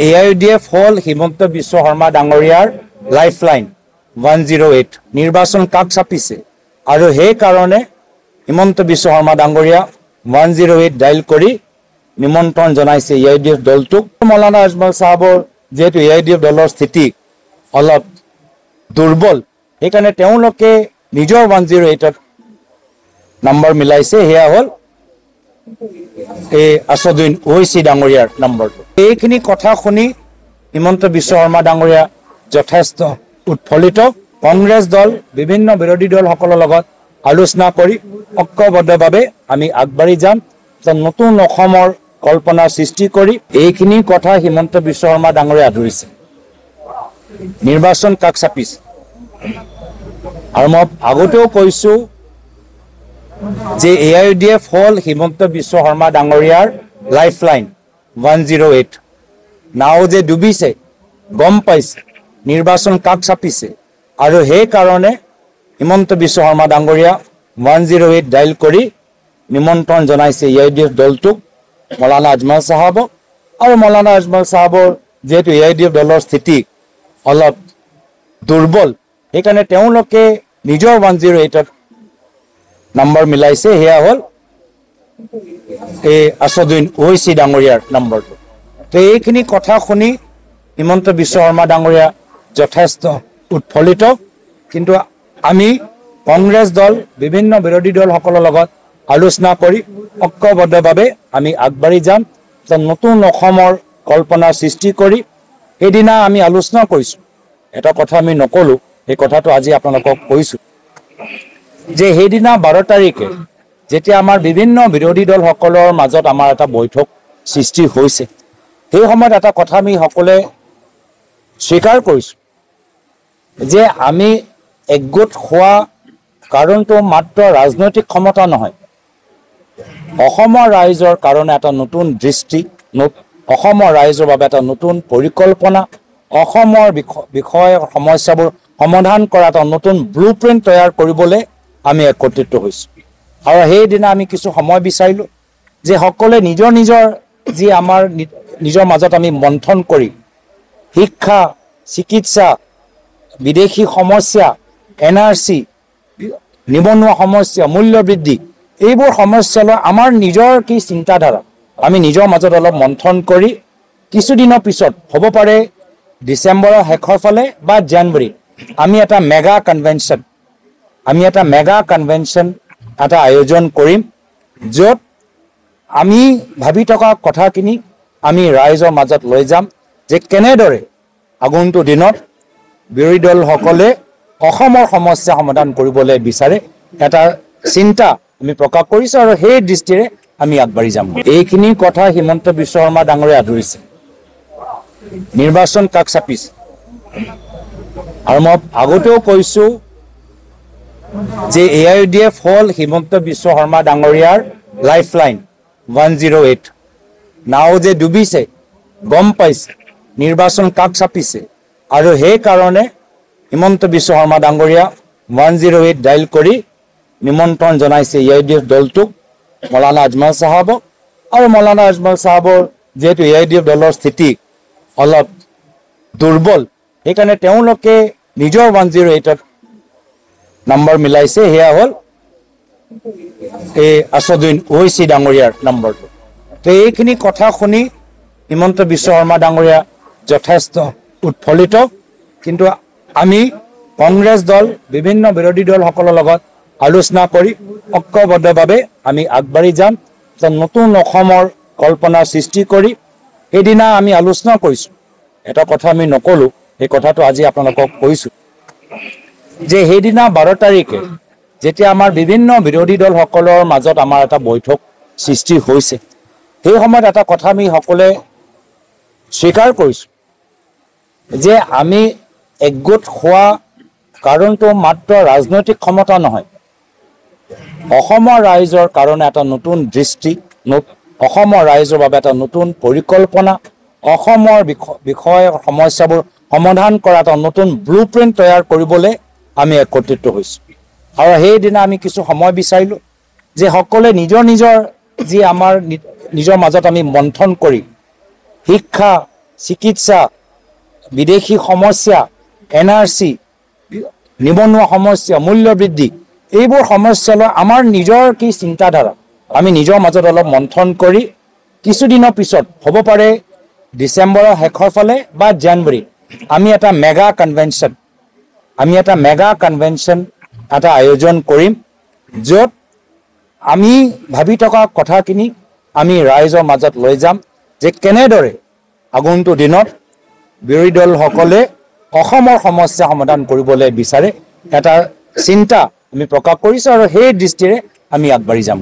AIUDF হল হিমন্ত বিশ্ব শৰ্মা ডাঙৰীয়াৰ lifeline 108 নিৰ্বাচন কাষ চাপিছে আৰু সেই কাৰণে হিমন্ত বিশ্ব শৰ্মা ডাঙৰীয়া 108 ডাইল কৰি নিমন্ত্ৰণ জনাইছে AIUDF দলটোক। মৌলানা আজমল সাহেবৰ যেহেতু AIUDF দলৰ স্থিতি অলপ দুৰ্বল সেইকাৰণে তেওঁলোকে নিজৰ 108ত নম্বৰ মিলাইছে। সেয়া হ'ল আছাদুদ্দিন ওৱেইচি ডাঙৰীয়াৰ নম্বৰটো। এইখিনি কথা শুনি হিমন্ত বিশ্ব শৰ্মা ডাঙৰীয়া যথেষ্ট উৎফুল্লিত। কংগ্ৰেছ দল বিভিন্ন বিৰোধী দলসকলৰ লগত আলোচনা কৰি ঐক্যবদ্ধভাৱে আমি আগবাঢ়ি যাম। নতুন অসমৰ কল্পনা সৃষ্টি কৰি এইখিনি কথা হিমন্ত বিশ্ব শৰ্মা ডাঙৰীয়া আদৰিছে। নিৰ্বাচন কাষ চাপিছে আৰু মই আগতেও কৈছো যে AIUDF হল হিমন্ত বিশ্ব শৰ্মা ডাঙৰীয়াৰ লাইফলাইন 108 নাও যে ডুবিছে গম পাইছে, নিৰ্বাচন কাষ চাপিছে আৰু সেই কাৰণে হিমন্ত বিশ্ব শৰ্মা ডাঙৰীয়া 108 ডাইল কৰি নিমন্ত্ৰণ জনাইছে AIUDF দলটোক, মৌলানা আজমল সাহেবক। আৰু মৌলানা আজমল সাহেবৰ যেহেতু AIUDF দলৰ স্থিতি অলপ দুৰ্বল সেইকাৰণে তেওঁলোকে নিজৰ 108ত নম্বৰ মিলাইছে। সেয়া হ'ল আছাদুদ্দিন ওৱেইচি ডাঙৰীয়াৰ নম্বৰটো। তো এইখিনি কথা শুনি হিমন্ত বিশ্ব শৰ্মা ডাঙৰীয়া যথেষ্ট উৎফুল্লিত। কিন্তু আমি কংগ্ৰেছ দল বিভিন্ন বিৰোধী দলসকলৰ লগত আলোচনা কৰি ঐক্যবদ্ধভাৱে আমি আগবাঢ়ি যাম। নতুন অসমৰ কল্পনা সৃষ্টি কৰি সেইদিনা আমি আলোচনা কৰিছোঁ। এটা কথা আমি নকলোঁ, সেই কথাটো আজি আপোনালোকক কৈছোঁ যে সেইদিনা 12 তাৰিখে যেতিয়া আমাৰ বিভিন্ন বিৰোধী দলসকলৰ মাজত আমাৰ এটা বৈঠক সৃষ্টি হৈছে, সেই সময়ত এটা কথা আমি সকলোৱে স্বীকাৰ কৰিছোঁ যে আমি একগোট হোৱা কাৰণটো মাত্ৰ ৰাজনৈতিক ক্ষমতা নহয়, অসমৰ ৰাইজৰ কাৰণে এটা নতুন দৃষ্টি, অসমৰ ৰাইজৰ বাবে এটা নতুন পৰিকল্পনা, অসমৰ বিষয় সমস্যাবোৰ সমাধান কৰা এটা নতুন ব্লুপ্ৰিণ্ট তৈয়াৰ কৰিবলৈ আমি একত্ৰিত হৈছোঁ। আৰু সেইদিনা আমি কিছু সময় বিচাৰিলোঁ যে সকলোৱে নিজৰ নিজৰ যি আমাৰ নিজৰ মাজত আমি মন্থন কৰি শিক্ষা, চিকিৎসা, বিদেশী সমস্যা, NRC, নিবনুৱা সমস্যা, মূল্য বৃদ্ধি, এইবোৰ সমস্যালৈ আমাৰ নিজৰ কি চিন্তাধাৰা আমি নিজৰ মাজত অলপ মন্থন কৰি কিছুদিনৰ পিছত হ'ব পাৰে ডিচেম্বৰৰ শেষৰ ফালে বা জানুৱাৰীত আমি এটা মেগা কনভেনশ্যন এটা আয়োজন কৰিম, য'ত আমি ভাবি থকা কথাখিনি আমি ৰাইজৰ মাজত লৈ যাম যে কেনেদৰে আগন্তুক দিনত বিৰোধী দলসকলে অসমৰ সমস্যা সমাধান কৰিবলৈ বিচাৰে এটা চিন্তা আমি প্ৰকাশ কৰিছোঁ আৰু সেই দৃষ্টিৰে আমি আগবাঢ়ি যাম। এইখিনি কথা হিমন্ত বিশ্ব শৰ্মা ডাঙৰীয়া আদৰিছে। নিৰ্বাচন কাষ চাপিছে আৰু মই আগতেও কৈছোঁ যে AIUDF হল হিমন্ত বিশ্ব শৰ্মা ডাঙৰীয়াৰ লাইফলাইন 108 নাও যে ডুবিছে গম পাইছে, নিৰ্বাচন কাষ চাপিছে আৰু সেই কাৰণে হিমন্ত বিশ্ব শৰ্মা ডাঙৰীয়া 108 ডাইল কৰি নিমন্ত্ৰণ জনাইছে AIUDF দলটোক, মৌলানা আজমল সাহেবক। আৰু মৌলানা আজমল সাহেবৰ যেহেতু AIUDF দলৰ স্থিতি অলপ দুৰ্বল সেইকাৰণে তেওঁলোকে নিজৰ 108ত নম্বৰ মিলাইছে। সেয়া হ'ল আছাদুদ্দিন ওৱেইচি ডাঙৰীয়াৰ নম্বৰটো। তো এইখিনি কথা শুনি হিমন্ত বিশ্ব শৰ্মা ডাঙৰীয়া যথেষ্ট উৎফুল্লিত। কিন্তু আমি কংগ্ৰেছ দল বিভিন্ন বিৰোধী দলসকলৰ লগত আলোচনা কৰি ঐক্যবদ্ধভাৱে আমি আগবাঢ়ি যাম। নতুন অসমৰ কল্পনা সৃষ্টি কৰি সেইদিনা আমি আলোচনা কৰিছোঁ। এটা কথা আমি নকলোঁ, সেই কথাটো আজি আপোনালোকক কৈছোঁ যে সেইদিনা 12 তাৰিখে যেতিয়া আমাৰ বিভিন্ন বিৰোধী দলসকলৰ মাজত আমাৰ এটা বৈঠক সৃষ্টি হৈছে, সেই সময়ত এটা কথা আমি সকলোৱে স্বীকাৰ কৰিছোঁ যে আমি একগোট হোৱা কাৰণটো মাত্ৰ ৰাজনৈতিক ক্ষমতা নহয়, অসমৰ ৰাইজৰ কাৰণে এটা নতুন দৃষ্টি, অসমৰ ৰাইজৰ বাবে এটা নতুন পৰিকল্পনা, অসমৰ বিষয় সমস্যাবোৰ সমাধান কৰা এটা নতুন ব্লুপ্ৰিণ্ট তৈয়াৰ কৰিবলৈ আমি একত্ৰিত হৈছোঁ। আৰু সেইদিনা আমি কিছু সময় বিচাৰিলোঁ যে সকলোৱে নিজৰ নিজৰ যি আমাৰ নিজৰ মাজত আমি মন্থন কৰি শিক্ষা, চিকিৎসা, বিদেশী সমস্যা, NRC, নিবনুৱা সমস্যা, মূল্য বৃদ্ধি, এইবোৰ সমস্যালৈ আমাৰ নিজৰ কি চিন্তাধাৰা আমি নিজৰ মাজত অলপ মন্থন কৰি কিছুদিনৰ পিছত হ'ব পাৰে ডিচেম্বৰৰ শেষৰ ফালে বা জানুৱাৰী আমি এটা মেগা কনভেনশ্যন এটা আয়োজন কৰিম, য'ত আমি ভাবি থকা কথাখিনি আমি ৰাইজৰ মাজত লৈ যাম যে কেনেদৰে আগন্তুক দিনত বিৰোধী দলসকলে অসমৰ সমস্যা সমাধান কৰিবলৈ বিচাৰে এটা চিন্তা আমি প্ৰকাশ কৰিছোঁ আৰু সেই দৃষ্টিৰে আমি আগবাঢ়ি যাম।